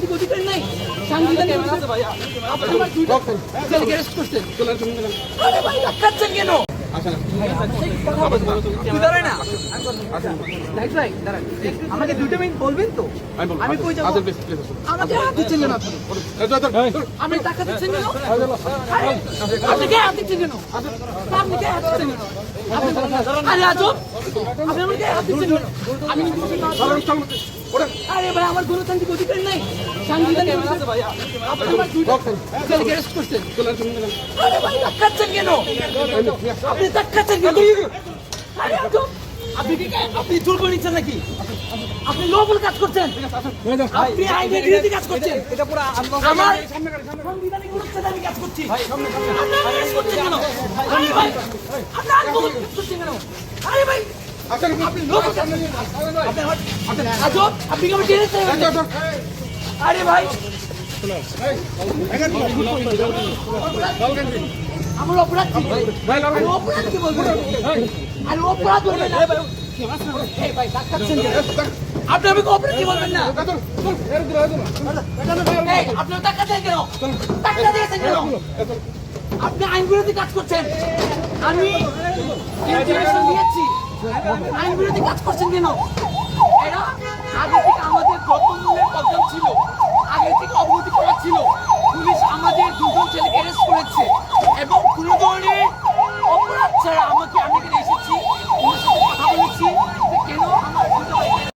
গণতান্ত্রিক অধিকার নাই? সাংবিধানিক অধিকার আছে ভাই। আপনি আমার দুইটা ছেলেকে অ্যারেস্ট করছেন। আরে ভাই রাখাচ্ছেন কেন? আমাকে 2 মিনিট বলবেন তো? আমি কই যাব? আমাকে হাত দিচ্ছেন কেন আপনি? আমি টাকা দিচ্ছেন কেন? আপনি কে হাত দিচ্ছেন কেন? আপনি কে হাত দিচ্ছেন কেন? আরে আজব, আপনি আমাকে হাত দিচ্ছেন কেন? আমি আরে ভাই আমার গণতান্ত্রিক অধিকার নাই? সাংবিধানিক অধিকার আছে ভাই। আপনি আমার দুইটা ছেলেকে অ্যারেস্ট করছেন। আরে ভাই রাখাচ্ছেন কেন? আপনি দেখাচ্ছেন কেন? আরে আজব, আপনি জোর করে নিচ্ছেন নাকি? আপনি লবল কাজ করছেন, আপনি আইনের বিরোধী কাজ করছেন। এটা পুরো আমার সাংবিধানিক অনুচ্ছেদে আমি কাজ করছি। আপনি আরেস্ট করছেন কেন? আরে ভাই আপনি আন্দোলন করছেন কেন? আরে ভাই আপনি লবল কাজ করছেন। আজব, আপনি কি আমি টেনেছেন? আরে ভাই আমার অপরাধ কি? অপরাধ কি বলবেন? আর অপরাধ বলবেন না ভাই, ডাক্তারছেন আপনি আমাকে অপরাধ কি বলবেন না? আপনি টাকা দেন কেন? টাকা দিয়েছেন কেন? আপনি আইন বিরোধী কাজ করছেন। আমি ইনফরমেশন দিয়েছি, আইন বিরোধী কাজ করছেন কেন? এরা আগে থেকে আমাদের দ্রব্যমূল্যের প্রবলেম ছিল।